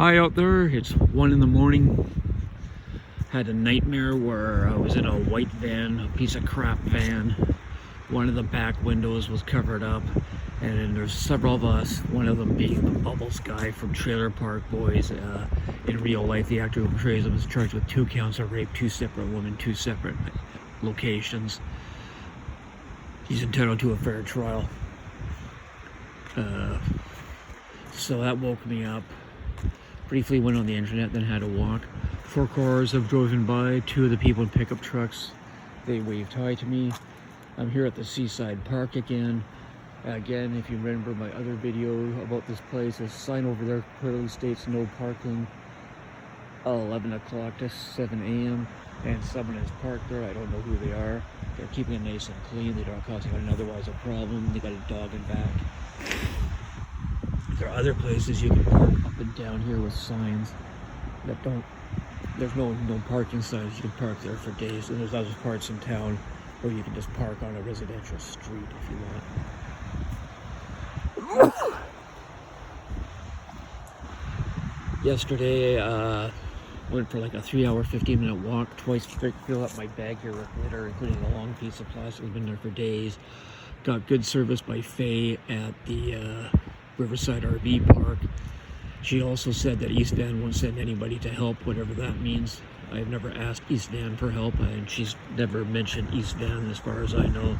Hi out there, it's 1 in the morning. Had a nightmare where I was in a white van, a piece of crap van. One of the back windows was covered up, and then there's several of us, one of them being the Bubbles guy from Trailer Park Boys. In real life, the actor who portrays him is charged with 2 counts of rape, 2 separate women, 2 separate locations. He's entitled to a fair trial. So that woke me up. Briefly went on the internet, then had a walk. 4 cars have driven by, 2 of the people in pickup trucks. They waved hi to me. I'm here at the Seaside Park again. Again, if you remember my other video about this place, a sign over there clearly states no parking, 11 o'clock to 7 a.m. And someone is parked there. I don't know who they are. They're keeping it nice and clean. They don't cause otherwise a problem. They got a dog in back. There are other places you can park up and down here with signs that don't, there's no parking signs. You can park there for days. And there's other parts in town where you can just park on a residential street if you want. Yesterday, went for like a 3-hour, 15-minute walk, twice to fill up my bag here with litter, including a long piece of plastic. I've been there for days. Got good service by Faye at the Riverside RV Park. She also said that East Van won't send anybody to help, whatever that means. I've never asked East Van for help, and she's never mentioned East Van as far as I know.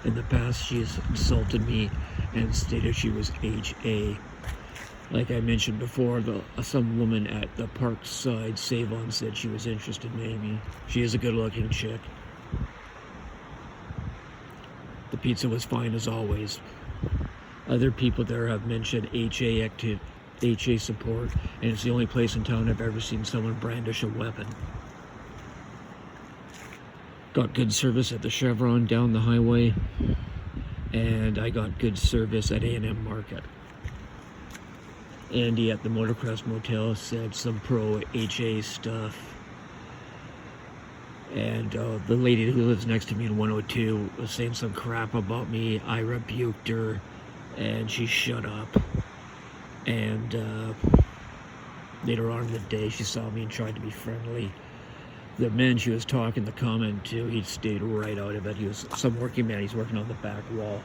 In the past, she's insulted me and stated she was HA. Like I mentioned before, some woman at the park side, Save-On, said she was interested maybe. She is a good-looking chick. The pizza was fine as always. Other people there have mentioned HA support, and it's the only place in town I've ever seen someone brandish a weapon. Got good service at the Chevron down the highway, and I got good service at A&M Market. Andy at the Motorcrest Motel said some pro HA stuff. And the lady who lives next to me in 102 was saying some crap about me. I rebuked her, and she shut up. And later on in the day, she saw me and tried to be friendly. The man she was talking, the comment to, he stayed right out of it. He was some working man. He's working on the back wall.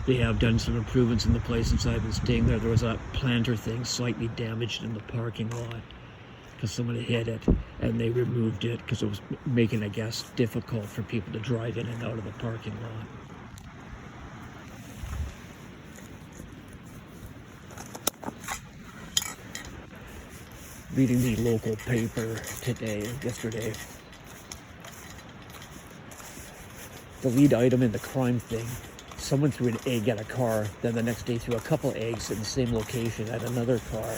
They have done some improvements in the place since I've been staying there. There was a planter thing slightly damaged in the parking lot because someone had hit it, and they removed it because it was making, I guess, difficult for people to drive in and out of the parking lot. Reading the local paper yesterday. The lead item in the crime thing, someone threw an egg at a car, then the next day threw a couple eggs in the same location at another car.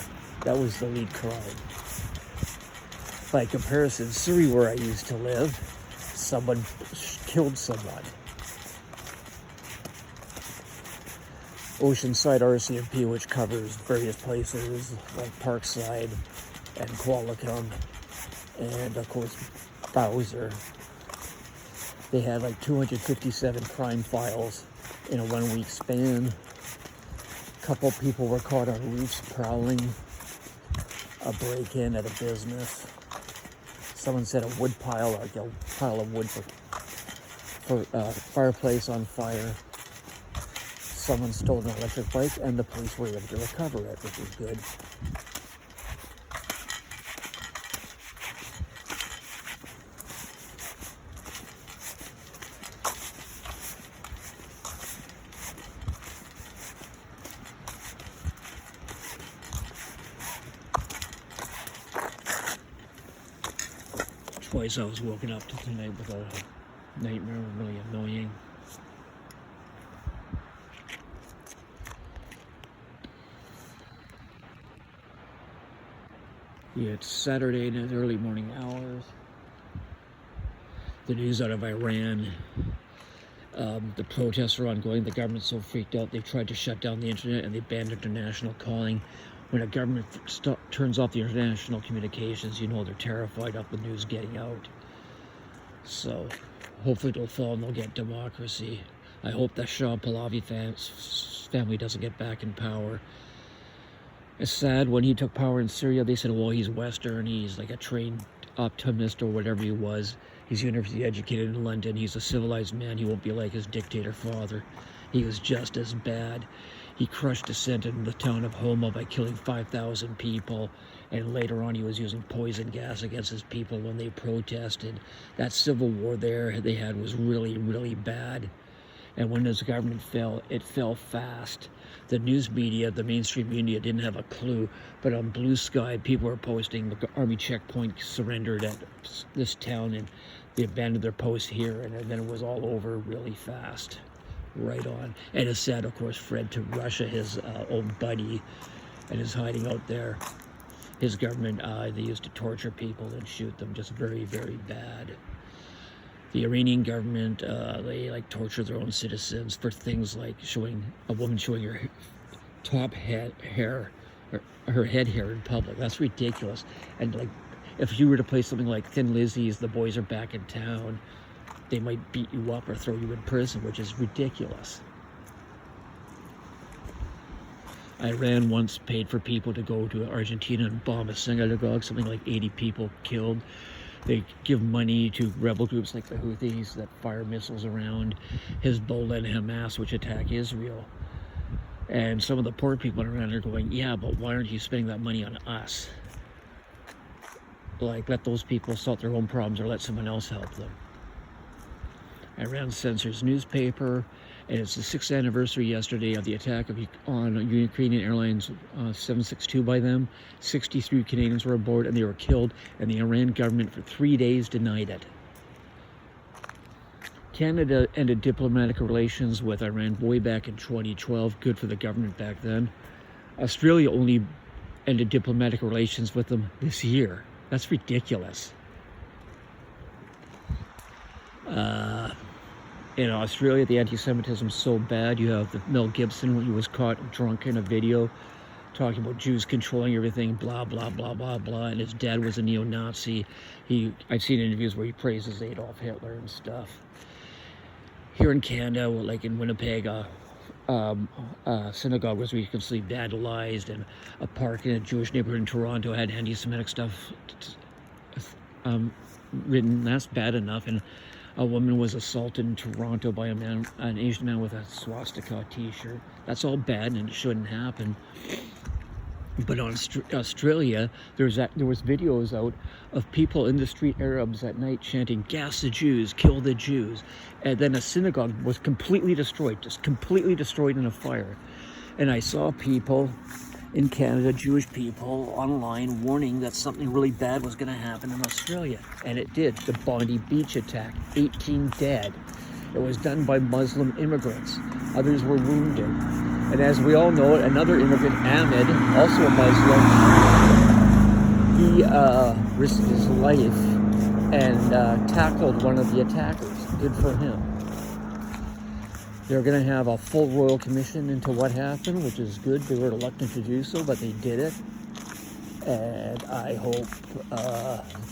That was the lead crime. By comparison, Surrey, where I used to live, someone killed someone. Oceanside RCMP, which covers various places like Parkside and Qualicum, and of course Bowser. They had like 257 crime files in a 1-week span. A couple people were caught on roofs prowling, a break-in at a business. Someone set a wood pile, like a pile of wood for fireplace on fire. Someone stole an electric bike, and the police were able to recover it, which is good. Twice I was woken up tonight with a nightmare, really annoying. Yeah, it's Saturday in the early morning hours. The news out of Iran. The protests are ongoing. The government's so freaked out they tried to shut down the internet and they banned international calling. When a government turns off the international communications, you know they're terrified of the news getting out. So hopefully it'll fall and they'll get democracy. I hope that Shah Pahlavi family doesn't get back in power. It's sad, when he took power in Syria, they said, well, he's Western, he's like a trained optimist or whatever he was. He's university educated in London, he's a civilized man, he won't be like his dictator father. He was just as bad. He crushed dissent in the town of Homa by killing 5,000 people, and later on he was using poison gas against his people when they protested. That civil war there they had was really, really bad. And when his government fell, it fell fast. The news media, the mainstream media, didn't have a clue. But on Blue Sky, people were posting the army checkpoint surrendered at this town, and they abandoned their posts here, and then it was all over really fast. Right on. And it's sad, of course, Fred to Russia, his old buddy, and is hiding out there. His government, they used to torture people and shoot them, just very, very bad. The Iranian government, they like torture their own citizens for things like showing a woman showing her top head hair, her head hair in public. That's ridiculous. And like, if you were to play something like Thin Lizzy's "The Boys Are Back in Town," they might beat you up or throw you in prison, which is ridiculous. Iran once paid for people to go to Argentina and bomb a synagogue, something like 80 people killed. They give money to rebel groups like the Houthis that fire missiles around Hezbollah and Hamas, which attack Israel. And some of the poor people around are going, yeah, but why aren't you spending that money on us? Like, let those people sort their own problems, or let someone else help them. Iran censors newspaper, and it's the 6th anniversary yesterday of the attack on Ukrainian Airlines 762 by them. 63 Canadians were aboard, and they were killed, and the Iran government for 3 days denied it. Canada ended diplomatic relations with Iran way back in 2012. Good for the government back then. Australia only ended diplomatic relations with them this year. That's ridiculous. In Australia, the anti-Semitism is so bad. You have the Mel Gibson, when he was caught drunk in a video talking about Jews controlling everything, blah, blah, blah, blah, blah, and his dad was a neo-Nazi. I've seen interviews where he praises Adolf Hitler and stuff. Here in Canada, like in Winnipeg, a synagogue was recently vandalized, and a park in a Jewish neighborhood in Toronto had anti-Semitic stuff written. That's bad enough. And a woman was assaulted in Toronto by an Asian man with a swastika t-shirt. That's all bad, and it shouldn't happen. But on Australia, there was videos out of people in the street, Arabs at night, chanting, "Gas the Jews, kill the Jews." And then a synagogue was completely destroyed, just completely destroyed in a fire. And I saw people in Canada, Jewish people, online warning that something really bad was going to happen in Australia. And it did. The Bondi Beach attack, 18 dead. It was done by Muslim immigrants. Others were wounded. And as we all know, another immigrant, Ahmed, also a Muslim, he risked his life and tackled one of the attackers. Good for him. They're going to have a full royal commission into what happened, which is good. They were reluctant to do so, but they did it. And I hope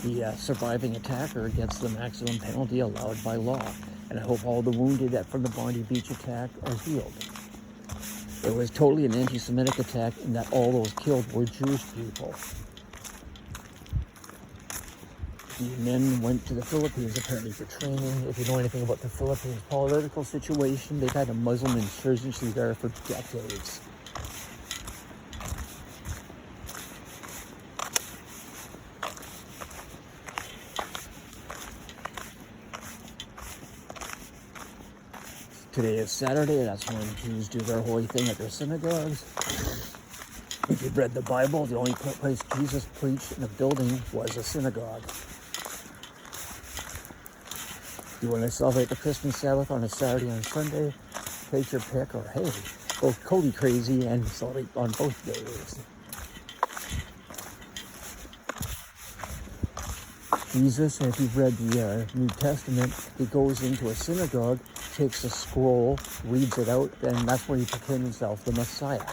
the surviving attacker gets the maximum penalty allowed by law. And I hope all the wounded from the Bondi Beach attack are healed. It was totally an anti-Semitic attack, and that all those killed were Jewish people. The men went to the Philippines apparently for training. If you know anything about the Philippines political situation, they've had a Muslim insurgency there for decades. Today is Saturday. That's when Jews do their holy thing at their synagogues. If you've read the Bible, the only place Jesus preached in a building was a synagogue. You want to celebrate the Christmas Sabbath on a Saturday and Sunday, take your pick, or hey, go Cody crazy and celebrate on both days. Jesus, if you've read the New Testament, he goes into a synagogue, takes a scroll, reads it out, and that's where he proclaimed himself the Messiah.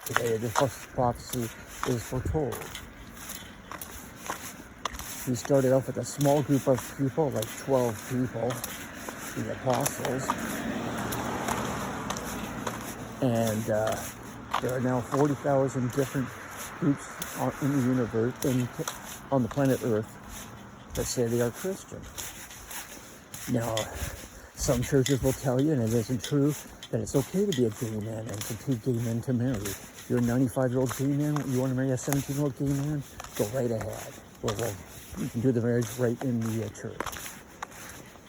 Today, this prophecy is foretold. He started off with a small group of people, like 12 people, the apostles. And There are now 40,000 different groups in the universe, on the planet Earth, that say they are Christian. Now, some churches will tell you, and it isn't true, that it's okay to be a gay man and for two gay men to marry. You're a 95-year-old gay man, you want to marry a 17-year-old gay man? Go right ahead. Well, you can do the marriage right in the church.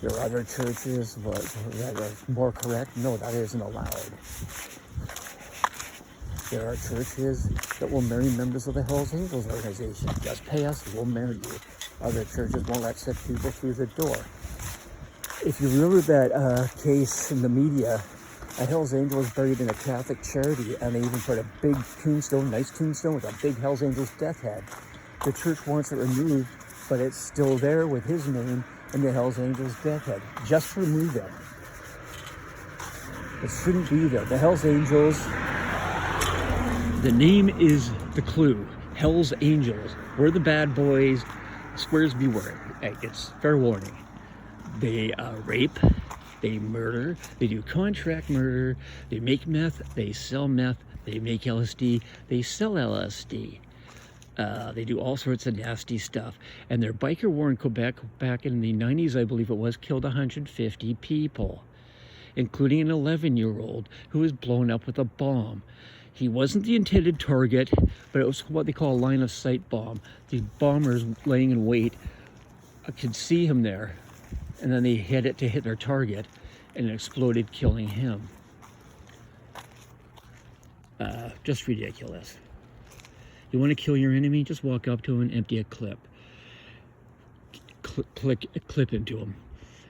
There are other churches that are more correct. No, that isn't allowed. There are churches that will marry members of the Hells Angels organization. Just pay us, we'll marry you. Other churches won't let sick people through the door. If you remember that case in the media, a Hells Angel was buried in a Catholic charity, and they even put a big tombstone, nice tombstone with a big Hells Angels death head. The church wants it removed, but it's still there with his name and the Hells Angels death head. Just remove it. It shouldn't be there. The Hells Angels, The name is the clue. Hells Angels. We're the bad boys. Squares beware. Hey, it's fair warning. They rape, they murder, they do contract murder, they make meth, they sell meth, they make LSD, they sell LSD. They do all sorts of nasty stuff. And their biker war in Quebec back in the 90s, I believe it was, killed 150 people, including an 11-year-old who was blown up with a bomb. He wasn't the intended target, but it was what they call a line of sight bomb. The bombers laying in wait could see him there, and then they hit it to hit their target, and it exploded, killing him. Just ridiculous. You want to kill your enemy? Just walk up to him and empty a clip. Clip into him.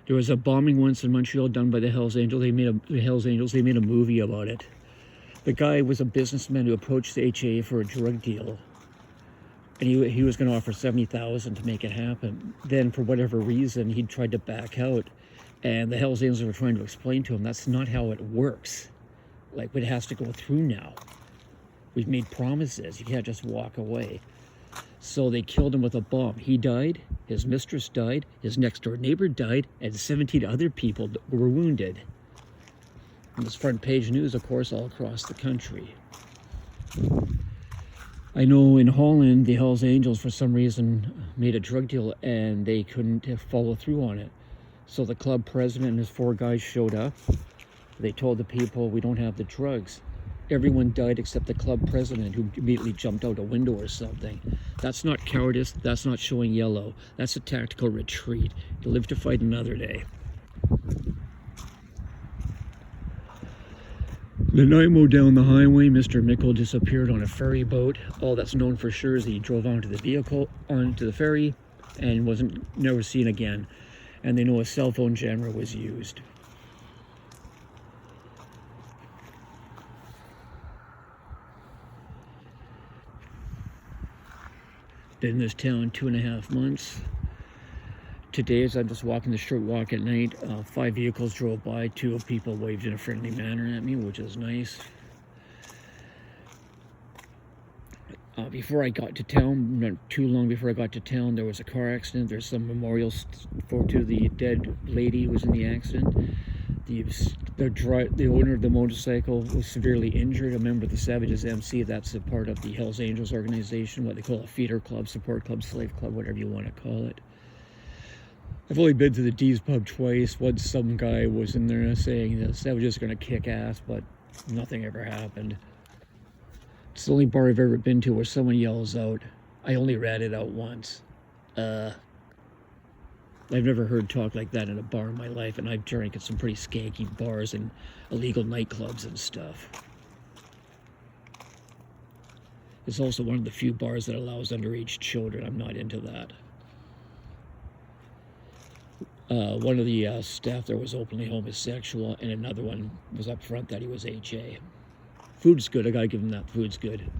There was a bombing once in Montreal done by the Hells Angels. They made a movie about it. The guy was a businessman who approached the HA for a drug deal, and he was going to offer $70,000 to make it happen. Then, for whatever reason, he tried to back out, and the Hells Angels were trying to explain to him that's not how it works. Like, it has to go through now. We've made promises. You can't just walk away. So they killed him with a bomb. He died, his mistress died, his next door neighbor died, and 17 other people were wounded. And it's front page news, of course, all across the country. I know in Holland, the Hells Angels, for some reason, made a drug deal and they couldn't follow through on it. So the club president and his 4 guys showed up. They told the people, we don't have the drugs. Everyone died except the club president, who immediately jumped out a window or something. That's not cowardice. That's not showing yellow. That's a tactical retreat. You live to fight another day. Nanaimo down the highway, Mr. Mickle disappeared on a ferry boat. All that's known for sure is that he drove onto the ferry, and wasn't never seen again. And they know a cell phone jammer was used. Been in this town 2.5 months. Today, as I'm just walking the short walk at night, 5 vehicles drove by. 2 people waved in a friendly manner at me, which is nice. Before I got to town, not too long before I got to town, there was a car accident. There's some memorials to the dead lady who was in the accident. The owner of the motorcycle was severely injured. A member of the Savages MC, that's a part of the Hells Angels organization, what they call a feeder club, support club, slave club, whatever you want to call it. I've only been to the D's pub twice. Once some guy was in there saying that Savages are going to kick ass, but nothing ever happened. It's the only bar I've ever been to where someone yells out. I only ratted out once. I've never heard talk like that in a bar in my life, and I've drank at some pretty skanky bars and illegal nightclubs and stuff. It's also one of the few bars that allows underage children. I'm not into that. One of the staff there was openly homosexual, and another one was up front that he was HA. Food's good. I gotta give him that. Food's good.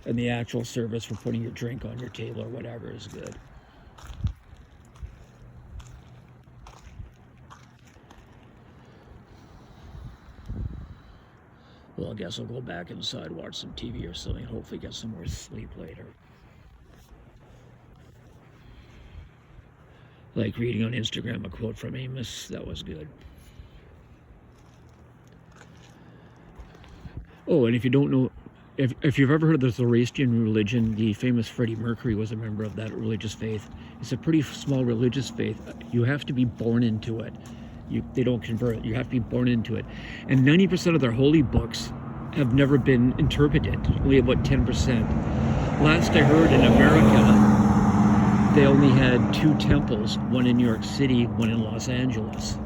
And the actual service for putting your drink on your table or whatever is good. Well, I guess I'll go back inside, watch some TV or something, hopefully get some more sleep later. Like reading on Instagram a quote from Amos, that was good. Oh, and if you don't know, if you've ever heard of the Zoroastrian religion, the famous Freddie Mercury was a member of that religious faith. It's a pretty small religious faith. You have to be born into it. They don't convert. You have to be born into it. And 90% of their holy books have never been interpreted, only about 10%. Last I heard, in America, they only had 2 temples, one in New York City, one in Los Angeles.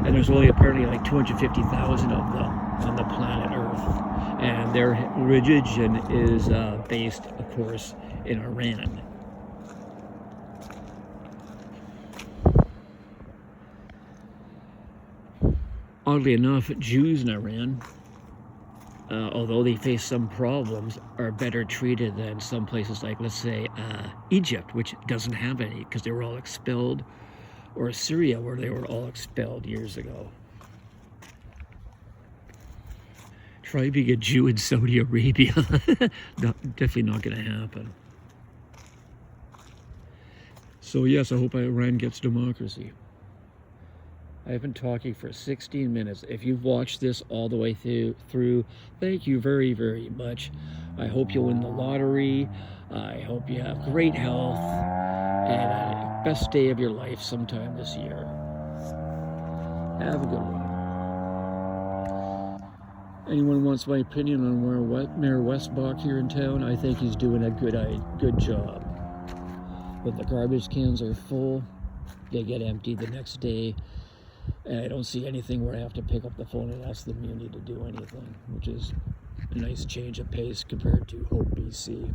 And there's only apparently like 250,000 of them on the planet Earth. And their religion is based, of course, in Iran. Oddly enough, Jews in Iran, although they face some problems, are better treated than some places like, let's say, Egypt, which doesn't have any because they were all expelled, or Syria, where they were all expelled years ago. Try being a Jew in Saudi Arabia. Definitely not going to happen. So yes, I hope Iran gets democracy. I've been talking for 16 minutes. If you've watched this all the way through, thank you very, very much. I hope you'll win the lottery. I hope you have great health and a best day of your life sometime this year. Have a good one. Anyone wants my opinion on Mayor Westbach here in town? I think he's doing a good job. When the garbage cans are full, they get emptied the next day. And I don't see anything where I have to pick up the phone and ask the Muni to do anything, which is a nice change of pace compared to Hope BC.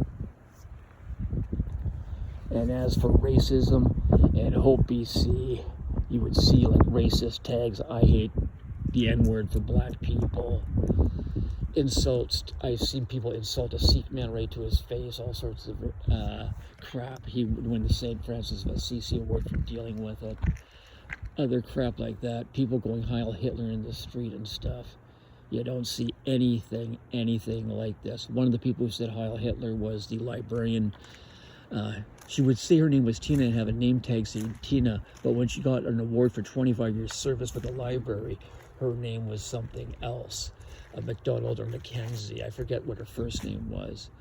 And as for racism and Hope BC, you would see like racist tags. I hate the N-word for black people. Insults. I've seen people insult a Sikh man right to his face. All sorts of crap. He would win the St. Francis of Assisi Award for dealing with it. Other crap like that. People going Heil Hitler in the street and stuff. You don't see anything like this. One of the people who said Heil Hitler was the librarian. She would say her name was Tina and have a name tag saying Tina, but when she got an award for 25 years service with the library, her name was something else. McDonald or Mackenzie. I forget what her first name was.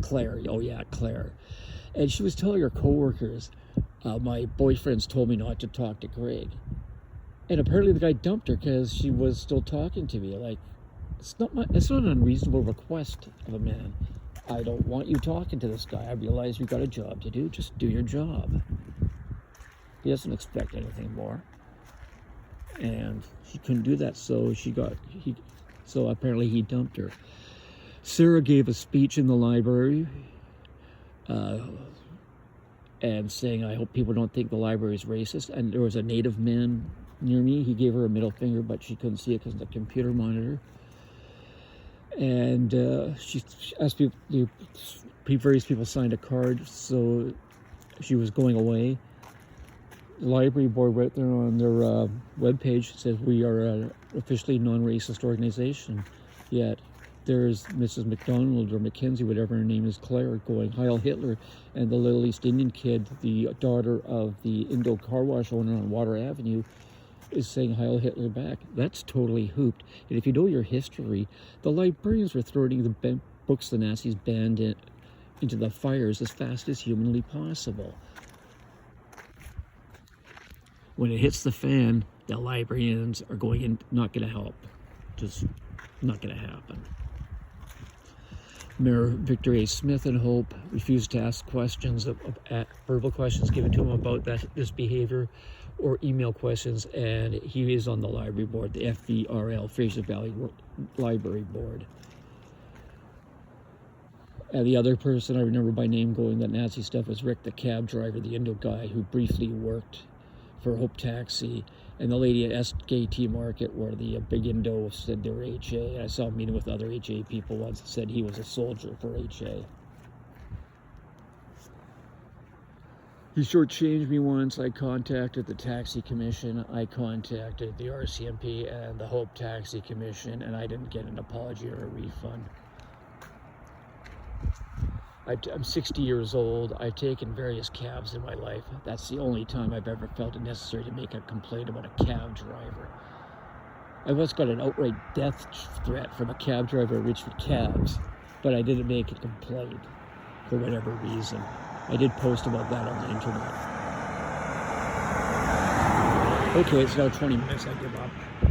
Claire. Oh yeah, Claire. And she was telling her coworkers, my boyfriends told me not to talk to Greg. And apparently the guy dumped her because she was still talking to me. Like, it's not an unreasonable request of a man. I don't want you talking to this guy. I realize you've got a job to do. Just do your job. He doesn't expect anything more. And she couldn't do that, so so apparently he dumped her. Sarah gave a speech in the library and saying, I hope people don't think the library is racist. And there was a native man near me. He gave her a middle finger, but she couldn't see it because of the computer monitor. And she asked people, various people signed a card, so she was going away. The library board right there on their webpage says we are an officially non-racist organization. Yet there's Mrs. McDonald or Mackenzie, whatever her name is, Claire, going Heil Hitler, and the little East Indian kid, the daughter of the Indo car wash owner on Water Avenue, is saying Heil Hitler back. That's totally hooped. And if you know your history, the librarians were throwing the books the Nazis banned into the fires as fast as humanly possible. When it hits the fan, the librarians are going in, not going to help. Just not going to happen. Mayor Victor A. Smith and Hope refused to ask questions, verbal questions given to him about this behavior, or email questions, and he is on the library board, the FVRL, Fraser Valley Library Board. And the other person I remember by name going that Nazi stuff was Rick, the cab driver, the Indo guy who briefly worked for Hope Taxi, and the lady at SKT Market where the big Indo said they were HA. And I saw him meeting with other HA people once, said he was a soldier for HA. He shortchanged me once. I contacted the Taxi Commission, I contacted the RCMP and the Hope Taxi Commission, and I didn't get an apology or a refund. I'm 60 years old. I've taken various cabs in my life. That's the only time I've ever felt it necessary to make a complaint about a cab driver. I once got an outright death threat from a cab driver at Richford Cabs, but I didn't make a complaint for whatever reason. I did post about that on the internet. Okay, it's now 20 minutes. I give up.